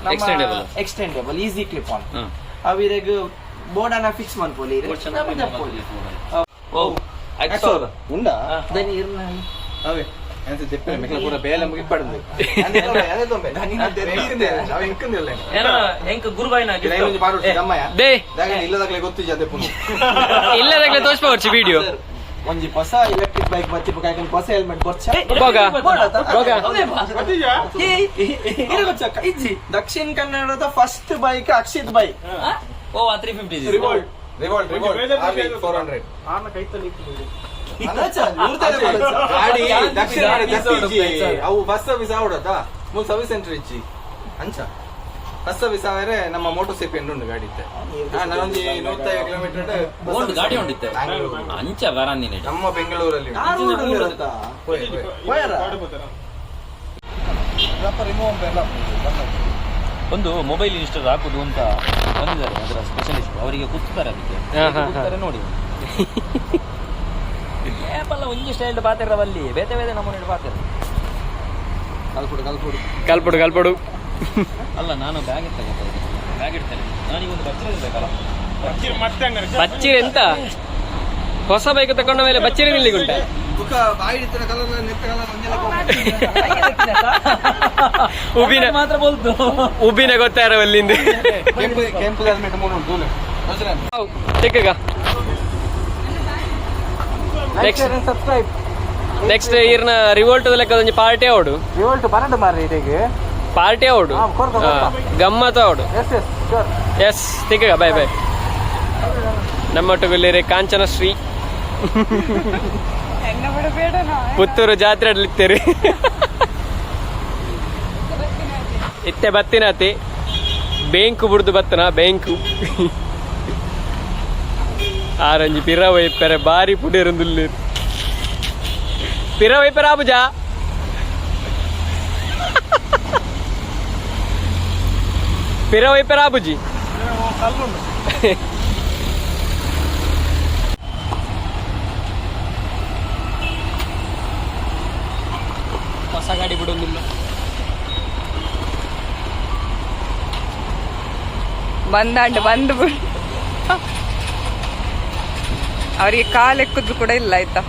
B: ಎಕ್ಸ್ಟೆಂಡೇಬಲ್ ಈಸಿ ಕ್ಲಿಪ್ ಆನ್ ಅವಿರೆಗ್ ಬೋರ್ಡ್ ಅನ್ನ ಫಿಕ್ಸ್ ಮಾಡ್ಕೊಳ್ಳಿ
E: ಓ
B: ಎಕ್ಸೋಲ ಉಂಡಾ ದನಿ ಇರ್ನ ಅವೇ ಅಂತ ದೆಪ್ಪೆ ಮೆಕ್ಲ ಪೂರ ಬೇಲ ಮುಗಿ ಪಡದು ಅದೇ ತೊಂಬೆ ದನಿ ರೆಡಿ ಅವ ಇಂಕಂದಿಲ್ಲ
E: ಎಂಕ ಗುರುಬಾಯಿನ
B: ಗಿಫ್ಟ್ ಬಾರು ದಮ್ಮಯ
A: ದೇ
B: ದಾಗ ಇಲ್ಲದಾಗಲೇ ಗೊತ್ತಿಜ ದೆಪ್ಪು
A: ಇಲ್ಲದಾಗಲೇ ತೋರಿಸ್ಬೋರ್ಚಿ ವಿಡಿಯೋ
B: ಒಂಜಿ ಹೊಸ ಎಲೆಕ್ಟ್ರಿಕ್ ಬೈಕ್ ಬತ್ತಿ ಕಾಯ್ಕೊಂಡು ಹೊಸ ಹೆಲ್ಮೆಟ್ ಕೊರ್ಚ ದಕ್ಷಿಣ ಕನ್ನಡದ ಫಸ್ಟ್ ಬೈಕ್ ಅಕ್ಷಿತ್ ಬೈಕ್
E: ಓ 350
B: ರಿವೋಲ್ಟ್ 400
D: ಆನ ಕೈತಲ್ಲಿ
B: ಗಾಡಿ ದಕ್ಷಿಣ ಅವು ಬಸ್ ಸರ್ವಿಸ್ ಆವಡತಾ ಮೂಲ ಸರ್ವಿಸ್ ಸೆಂಟರ್ ಇಚ್ಚಿ ಅಂಚ ಬಸ್ ಸರ್ವಿಸ್ ಆದ್ರೆ ನಮ್ಮ ಮೋಟೋ ಸೇಪಿಯನ್ ಉಂಡು ಗಾಡಿ ಇತ್ತೆ ನಾನೊಂದು 150 ಕಿಲೋಮೀಟರ್
E: ಓಲ್ಡ್ ಗಾಡಿ ಉಂಡಿತ್ತೆ ಅಂಚ ಬರಾಂದಿನಿ
B: ನಮ್ಮ ಬೆಂಗಳೂರಲ್ಲಿ
E: ಒಂದು ಮೊಬೈಲ್ ಇನ್ಸ್ಟಾಲ್ ಹಾಕುದು ಅಂತ ಬಂದಿದ್ದಾರೆ ಅದರ ಸ್ಪೆಷಲಿಸ್ಟ್ ಅವರಿಗೆ ಕೂತ್ತಾರೆ ಅದಕ್ಕೆ ನೋಡಿ ಆ್ಯಪಲ್ಲ ಒಂಜಿ ಸ್ಟೈಲ್ ಪಾತಿರವಲ್ಲಿ ಬೇತೆ ಬೇತೆ ನಮ್ಮನೆ ಪಾತಿರ
A: ಕಲ್ಪಡು
E: ಅಲ್ಲ ನಾನು ಬ್ಯಾಗ್ ಇಡ್ತೇನೆ ನಾನೀಗ ಒಂದು ಬಚ್ಚರ ಇರ್ಬೇಕಲ್ಲ
A: ಬಚ್ಚಿರಿ ಎಂತ ಹೊಸ ಬೈಕ್ ತಕೊಂಡ ಮೇಲೆ ಬಚ್ಚಿರಿ ನಿಲ್ಲಿಗೆ ಉಂಟೆ ಉಬ್ಬಿನ
E: ಮಾತ್ರ ಬೋಲ್ತು
A: ಉಬ್ಬಿನ ಗೊತ್ತಾರ ಅಲ್ಲಿಂದ ಚಿಕ್ಕಗ ನೆಕ್ಸ್ಟ್ ಇರ್ನ ರಿವೋಲ್ಟ್ ಲೆಕ್ಕ ಒಂಜಿ ಪಾರ್ಟಿ ಆವಡು
B: ರಿವೋಲ್ಟ್ ಬರಡು ಮಾರ್ರೆ ಇದಕ್ಕೆ
A: ಪಾರ್ಟಿ ಆವಡು ಗಮ್ಮತ್ ಆವಡು ಎಸ್ ತಿಕ್ಕಗ ಬಾಯ್ ಬಾಯ್ ನಮ್ಮೊಟ್ಟಿಗೆ ಕಾಂಚನ ಶ್ರೀ ಪುತ್ತೂರು ಜಾತ್ರೆ ಆಡ್ಲಿತ್ತೇರಿ ಇತ್ತೆ ಬತ್ತಿನತಿ ಬೇಂಕು ಬುಡ್ದು ಬತ್ತನ ಬೇಂಕು ಆರಂಜಿ ಪಿರ ವೈಪರೆ ಬಾರಿ ಪುಡಿರಂದುಲ್ಲಿ ಪಿರ ವೈಪರ ಆಬುಜಾ ಪಿರ ವೈಪರ ಬುಜ್ಜಿ ಹೊಸ ಗಾಡಿ ಬಿಡೋದಿಲ್ಲ.
F: ಬಂದು ಬಿಡು. ಅವರಿಗೆ ಕಾಲೆಕ್ಕುದು ಕೂಡ ಇಲ್ಲ ಆಯ್ತಾ,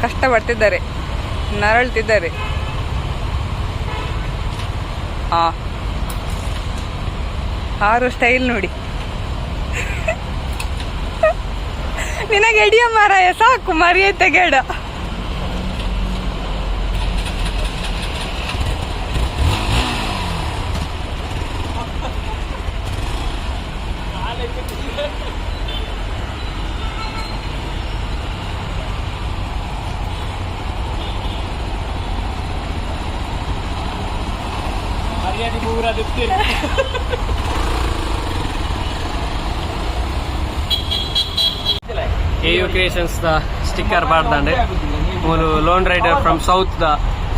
F: ಕಷ್ಟಪಡ್ತಿದ್ದಾರೆ, ನರಳ್ತಿದ್ದಾರೆ. ಹಾರು ಸ್ಟೈಲ್ ನೋಡಿ. ನಿನಗೆ ಎಡಿಯ ಮಾರಾಯ, ಸಾಕು ಮರಿಯತ್ತೆ ಗೇಡ.
A: AU Creations ದ ಸ್ಟಿಕ್ಕರ್ ಪಾಡ್ದಾಂಡೆ ಮೂಲು ಲೋನ್ ರೈಡರ್ ಫ್ರಮ್ ಸೌತ್ ದ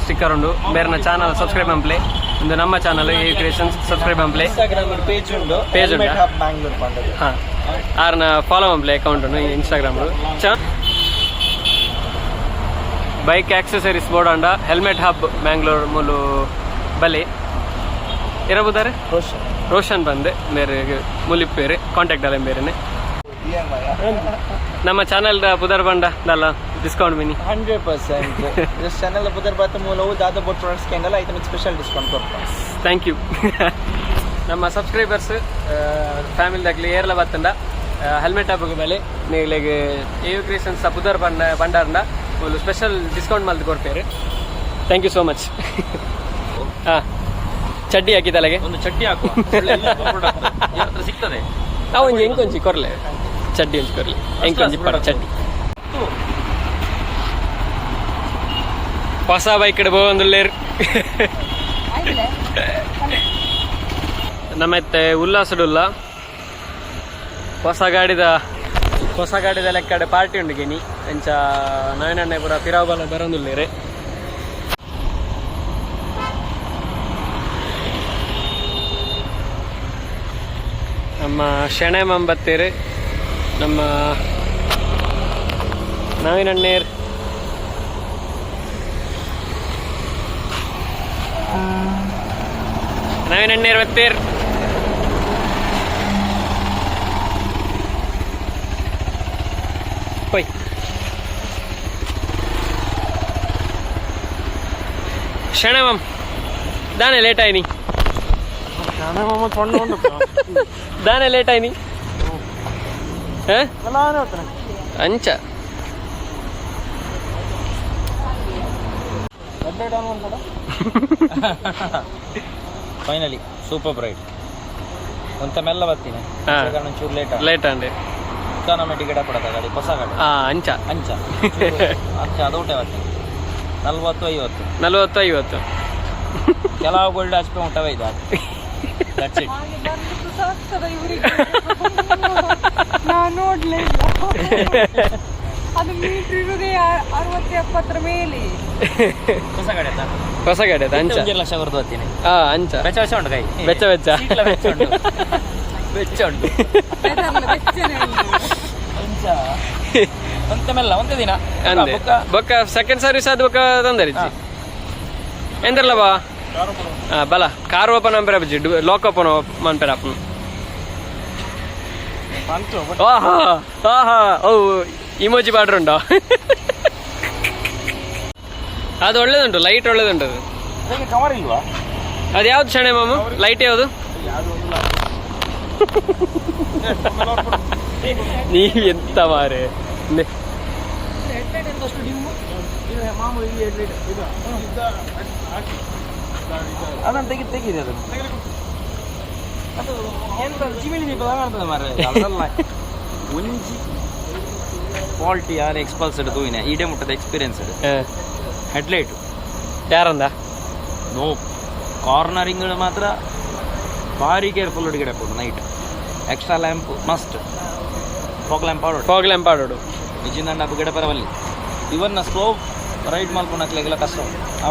A: ಸ್ಟಿಕ್ಕರ್ ಉಂಡು. ಬೇರೆ ಚಾನಲ್ ಸಬ್ಸ್ಕ್ರೈಬ್ ಅಂಪ್ಲೆ ಒಂದು ನಮ್ಮ ಚಾನಲ್ AU Creations ಸಬ್ಸ್ಕ್ರೈಬ್ ಅಂಪ್ಲೆ.
B: ಇನ್ಸ್ಟಾಗ್ರಾಮ್ ಪೇಜ್ ಉಂಟು,
A: ಪೇಜ್ ಉಂಟು.
B: Helmethub Mangalore ಪಂಡದು.
A: ಹಾಂ ಆರ್ನ ಫಾಲೋ ಅಂಪ್ಲೆ ಅಕೌಂಟ್ ಉಂಟು ಇನ್ಸ್ಟಾಗ್ರಾಮ್. ಬೈಕ್ ಆಕ್ಸೆಸರೀಸ್ ಬೋರ್ಡ್ ಅಂಡ ಹೆಲ್ಮೆಟ್ ಹಬ್ ಮ್ಯಾಂಗ್ಳೂರ್ ಮೂಲು ಬಲೆ ಇರಬಹುದಾರೆ. ರೋಷನ್ ಬಂದೆ ಬೇರೆ ಮುಲಿಪ್ಪೇರೆ ಕಾಂಟ್ಯಾಕ್ಟ್ ಅಲ್ಲ ಬೇರೆನೆ. ನಮ್ಮ ಚಾನಲ್ ಪುದರ್ ಬಂಡ ದಲ್ಲ ಡಿಸ್ಕೌಂಟ್ ಮಿನಿ
B: 100%. ಜಸ್ಟ್ ಚಾನಲ್ ಪುದರ್ ಬಾತ ಮೂಲವು ದಾದ ಬೋಟ್ ಪ್ರಾಡಕ್ಟ್ಸ್ ಕೆಂಗಲ್ಲ ಐತ ಮಿಕ್ ಸ್ಪೆಷಲ್ ಡಿಸ್ಕೌಂಟ್ ಕೊಡ್ತಾರೆ.
A: Thank you. ನಮ್ಮ ಸಬ್ಸ್ಕ್ರೈಬರ್ಸ್ ಫ್ಯಾಮಿಲಿದಾಗಲಿ ಏರ್ಲ ಬತ್ತಂಡ ಹೆಲ್ಮೆಟ್ ಹಬ್ಬಗೆ ಬೆಲೆ ನೀಗಳಿಗೆ AU Creations ಪುದರ್ ಬಂಡಾರಂಡ ಒಂದು ಸ್ಪೆಷಲ್ ಡಿಸ್ಕೌಂಟ್ ಮಲ್ದು ಕೊಡ್ತೇವೆ. Thank you so much. ಹಾಂ ಚಡ್ಡಿ ಹಾಕಿ ತಲೆಗೆ
E: ಒಂದು ಚಡ್ಡಿ ಹಾಕುವ ಸಿಗ್ತದೆ.
A: ನಾವು ಒಂದು ಎಂಕೊಂಚಿ ಕೊರ್ಲೆ ಚಡ್ಡಿ ಒಂಚಿ ಕೊರ್ಲಿ ಎಂಕೊಂಚಿ ಪರ ಚಡ್ಡಿ. ಹೊಸ ಬೈಕ್ ಇಡ್ಬೋ ಒಂದುಳ್ಳೇರು ನಮ್ಮತ್ತೆ ಉಲ್ಲಾಸಡುಲ್ಲ ಹೊಸ ಗಾಡಿದ ಲೆಕ್ಕಡೆ ಪಾರ್ಟಿ ಉಂಡಿಗೇನಿ ಎಂಚ ನಾಯನಣ್ಣೆ ಪೂರ ಪಿರಾವಬಲ ಬರೋದುಳ್ಳೇರೆ. ನಮ್ಮ ಶೆಣೆ ಮಂಬತ್ತೇರು ನಮ್ಮ ನಾವಿನಣ್ಣೇರ್ ಬತ್ತೇರ್. ಹೋಯ್ ಶೆಣೆ ಮಮ್ ದಾನೆ ಲೇಟ್ ಆಯ್ನಿ दाने लेट आई नहीं अंच
E: ಫೈನಲಿ ಸೂಪರ್ ಬ್ರೈಟ್ ಒಂತ ಮೆಲ್ಲ ಬರ್ತೀನಿ ಚೂರು ಲೇಟ್ ಅಂಡೆ ನಮ್ಮ ಟಿಕೆಟ್ ಕೊಡತ್ತ ಗಾಡಿ ಹೊಸ ಗಾಡಿ
A: ಅಂಚ
E: ಅಂಚ ಅಂಚ ಅದೂಟೆ ಬರ್ತೀನಿ 40-50 ಕೆಲವು ಗೋಲ್ಡ್ ಹಚ್ಪೆ ಉಂಟವೇ ಇದೆ.
F: ನೋಡ್ಲೇ ಅದು ಮೀಟರ್ ಇರುದೇ 60-70 ಮೇಲೆ.
A: ಹೊಸ ಗಾಡಿ ಆಯ್ತಾ ಅಂಚ
E: 1 ಲಕ್ಷ ಕೊಡ್ತು ಬರ್ತೀನಿ.
A: ಅಂಚ
E: ಬೆಚ್ಚ ಉಂಟು ಕೈ
A: ಬೆಚ್ಚ
E: ಅಂಚ ಒಂತ ಮೆಲ್ಲ ಒಂದೇ ದಿನ
A: ಅಂದೆ ಬೊಕ್ಕ ಸೆಕೆಂಡ್ ಸರ್ವಿಸ್ ಆದ ಬೊಕ್ಕ ತಂದರಿಜ್ಜಿ ಎಂದರ್ಲ ಬಾ ಬಲ ಕಾರ್ ಓಪನ್ ಅಂಪೇರ ಬಜ್ಜಿ ಲಾಕ್ ಓಪನ್ ಮನ್ಪೇರ ಅಪ್ಪನು. ಓ ಇಮೋಜಿ ಬಾರ್ಡರ್ ಉಂಟು ಅದು ಒಳ್ಳೇದುಂಟು, ಲೈಟ್ ಒಳ್ಳೇದುಂಟು. ಅದು
E: ಕವರ್ ಇಲ್ವಾ?
A: ಅದು ಯಾವ್ದು ಶಣೆ ಮಾಮ ಲೈಟ್ ಯಾವುದು? ನೀವು ಎಂತ ಮಾರೆ
E: ಅದನ್ನು ತೆಗಿದೆ ಅದು ಎಂತ ಚಿಮಿನಿ ದೀಪ ಕಾಣ್ತದೆ ಮಾರೆ. ಒಂಜಿ ಕ್ವಾಲಿಟಿ ಯಾರು ಎಕ್ಸ್ಪಲ್ಸ್ ತೂಯಿನ ಈಡೆ ಮುಟ್ಟದ ಎಕ್ಸ್ಪೀರಿಯನ್ಸ್ ಹೆಡ್ಲೈಟ್
A: ಯಾರಂದ
E: ನೋ ಕಾರ್ನರಿಂಗ್ ಮಾತ್ರ ಭಾರಿ ಕೇರ್ಫುಲ್ ಹುಡುಗಿಡೆ ಕೊಡು. Night extra lamp must, fog lamp ಆಡೋಡು ನಿಜಿಂದ ಗಿಡ ಪರವಲ್ಲಿ ಇವನ್ನ ಸ್ಲೋ ರೈಡ್ ಮಾಡ್ಕೊಂಡು ಹಾಕ್ಲಿಕ್ಕೆಲ್ಲ ಕಷ್ಟ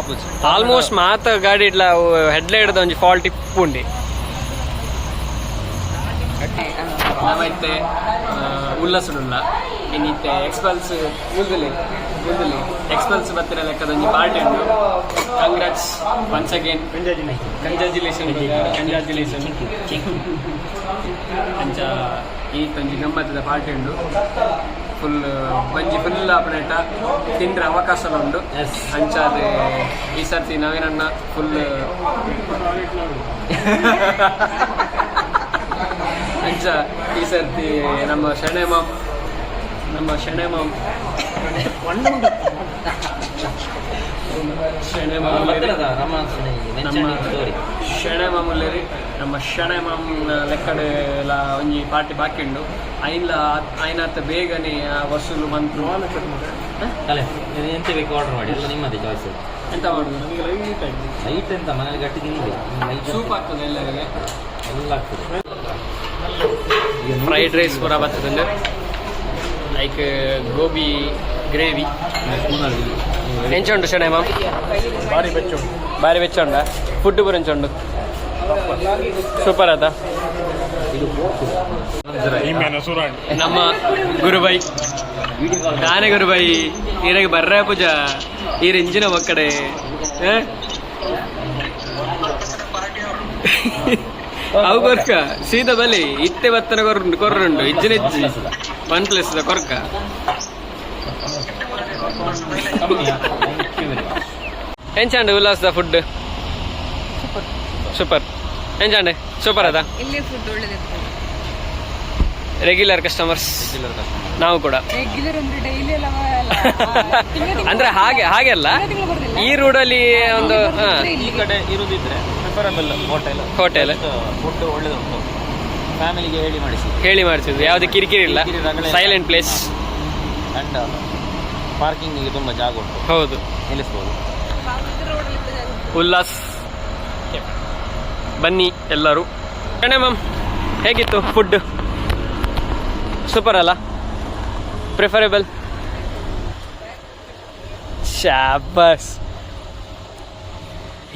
E: ಆಪೋಸಿಟ್
A: ಆಲ್ಮೋಸ್ಟ್ ಮಾತ ಗಾಡಿ ಇಡ್ಲ ಹೆಡ್ಲೈಟ್ ಒಂಜಿ ಫಾಲ್ಟ್ ಇಪ್ಪುಂಡಿ ನಮೈತೆ ಉಲ್ಲಸುಡುಲ್ಲ ಇನ್ನಿತ್ತೆ ಎಕ್ಸ್ಪಲ್ಸ್ ಮುಲ್ದುಲಿ ಎಕ್ಸ್ಪಲ್ಸ್ ಬತ್ತಿನ ಲೆಕ್ಕದ ಒಂಜಿ ಪಾರ್ಟಿ ಉಂಟು. ಕಂಗ್ರಾಟ್ಸ್ ಒನ್ಸ್ ಅಗೇನ್, ಕಂಗ್ರಾಚುಲೇಷನ್ ಅಂಚ ಈ ಒಂಜಿ ಗಮ್ಮತ್ತದ ಪಾರ್ಟಿ ಉಂಡು. ಫುಲ್ ಬಂಜಿ ಫುಲ್ ಆಪನೇಟ ತಿಂಡ್ರೆ ಅವಕಾಶ ಉಂಡು. ಅಂಚಾದ ಈ ಸರ್ತಿ ನವೀನಣ್ಣ ಫುಲ್ ಅಂಚ ಈ ಸರ್ತಿ ನಮ್ಮ ಶೆಣೆ ಮಾಮ್ ಶೆಣೆ ಮಾಮೂಲೇರಿ ನಮ್ಮ ಶೆಣೆ ಮಾಮ್ನ ಲೆಕ್ಕಡೆ ಎಲ್ಲ ಒಂಜಿ ಪಾರ್ಟಿ ಬಾಕಿ ಉಂಡು. ಐನಾತ ಬೇಗನೆ ವಸೂಲು ಮಂತ್ರು
E: ಎಂತ ಬೇಕು ಆರ್ಡರ್ ಮಾಡಿ, ಎಲ್ಲ ನಿಮ್ಮದೇ ಚಾಯ್ಸ್.
A: ಎಂತ ಮಾಡುದು?
E: ಲೈಟ್ ಎಂತ ಮನೇಲಿ ಗಟ್ಟಿ ತಿನ್ನಿದೆ,
A: ಸೂಪ್ ಆಗ್ತದೆ ಎಲ್ಲರಿಗೆ,
E: ಎಲ್ಲ ಆಗ್ತದೆ.
A: ಫ್ರೈಡ್ ರೈಸ್ ಪೂರ ಬರ್ತದೆ, ಲೈಕ್ ಗೋಬಿ ಗ್ರೇವಿ. ಎಂಚ ಉಂಟು ಶೆಣೆ ಮಾಮ್? ಭಾರಿ ಬೆಚ್ಚ ಉಂಡ ಫುಡ್ ಪೂರ ಎಂಚ ಉಂಡು? ಸೂಪರ್ ಆತ. ನಮ್ಮ ಗುರುಬೈ ನಾನೇ ಗುರುಬೈ ಈರೆಗೆ ಬರ್ರ ಪೂಜಾ ಈ ರೆಂಜಿನ ಮಕ್ಕಡೆ ಅವು ಕೊರ್ಕ ಸೀದಾ ಬಲಿ ಇತ್ತೆ ಬತ್ತನ ಕೊರ್ರುಂಡು ಇಜ್ಜಿನ ಇಜ್ಜಿ OnePlus ಕೊರ್ಕ ಎಂಚಾಂಡು ಉಲ್ಲಾಸದ ಫುಡ್ ಸೂಪರ್. ಎಂಚಾಂಡೆ ಸೂಪರ್ ಅದ.
F: ಇಲ್ಲಿ ಫುಡ್ ಒಳ್ಳೆದಿರ್ತದೆ.
A: ರೆಗ್ಯುಲರ್ ಕಸ್ಟಮರ್ಸ್ ನಾವು ಕೂಡ.
F: ರೆಗ್ಯುಲರ್ ಅಂದ್ರೆ ಡೈಲಿ ಎಲ್ಲ
A: ಅಂದ್ರೆ ಹಾಗೆ ಅಲ್ಲ, ಈ ರೂಡಲ್ಲಿ ಒಂದು
E: ಈ ಕಡೆ ಇರುದಿದ್ರೆ ಪ್ರಿಫರಬಲ್
A: ಹೋಟೆಲ್
E: ಫುಡ್ ಒಳ್ಳೆದುಂಟು. ಫ್ಯಾಮಿಲಿಗೆ ಹೇಳಿ
A: ಮಾಡಿಸಿದ್ವಿ, ಯಾವ್ದು ಕಿರಿಕಿರಿ ಇಲ್ಲ, ಸೈಲೆಂಟ್ ಪ್ಲೇಸ್
E: ಅಂಡ್ ಪಾರ್ಕಿಂಗಿಗೆ ತುಂಬ ಜಾಗ ಉಂಟು,
A: ಹೌದು
E: ನಿಲ್ಲಿಸ್ಬೋದು.
A: ಉಲ್ಲಾಸ್ ಬನ್ನಿ ಎಲ್ಲರೂ. ಕಣೆ ಮ್ಯಾಮ್ ಹೇಗಿತ್ತು ಫುಡ್? ಸೂಪರ್ ಅಲ್ಲ? ಪ್ರಿಫರೇಬಲ್? ಶಾಬಾಸ್.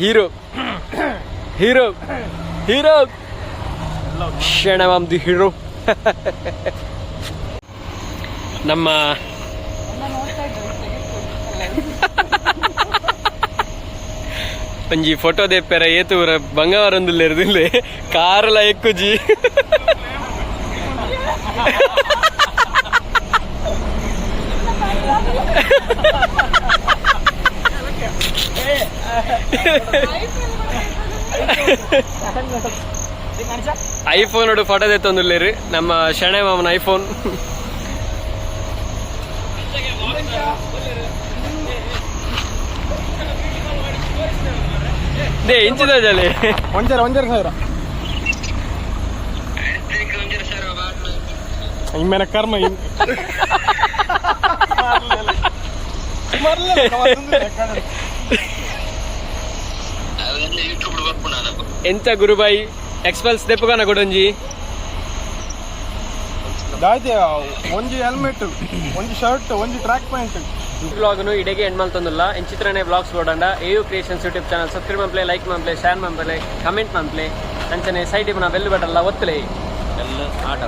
A: Hero Shenoy ma'am the hero. ನಮ್ಮ ಒಂಜಿ ಫೋಟೋ ದೇಪ್ಪೆರ ಏತುವರ ಬಂಗಾರೊಂದುಲ್ಲ ಇರದಿಲ್ಲೆ ಕಾರಲ ಎಕ್ಕುಜಿ. ಐಫೋನ್ ಫೋಟೋ ತೆತ್ತೊಂದುಲ್ಲೇರು ನಮ್ಮ ಶೆಣೆ ಮಾಮನ ಐಫೋನ್. ದೇ ಇಂಚಿದ ಜಲೆ
D: ಒಂಜರ ಸಾವಿರ ಇಮ್ಮೆನ ಕರ್ಮ
A: ಎಂತ ಗುರುಬಾಯಿ ಎಕ್ಸ್ಪಲ್ಸ್ ದೆಪ್ಪುಗಾನ ಕೊಡೊಂಜಿ
D: ದಾಯ್ತೆ ಒಂಜಿ ಹೆಲ್ಮೆಟ್, ಒಂಜಿ ಶರ್ಟ್, ಒಂಜಿ ಟ್ರ್ಯಾಕ್ ಪ್ಯಾಂಟ್.
A: ಬ್ಲಾಗ್ನು ಇಡೆಗೆ ಎಂಡ್ ಮಲ್ತೊಂದುಲ್ಲ ಎಂಚಿತ್ರನೇ ಬ್ಲಾಗ್ಸ್ ಬೋಡಂಡ AU creations YouTube channel subscribe ಮನ್ಪ್ಲೆ, ಲೈಕ್ ಮನ್ಪ್ಲೆ, ಶೇರ್ ಮನ್ಪ್ಲೆ, ಕಮೆಂಟ್ ಮನ್ಪ್ಲೆ, ಅಂಚನೆ ಸೈಡ್ ಬೆಲ್ ಬಟನ್ ಒತ್ತಲೆ
E: ಎಲ್ಲ ಆಟ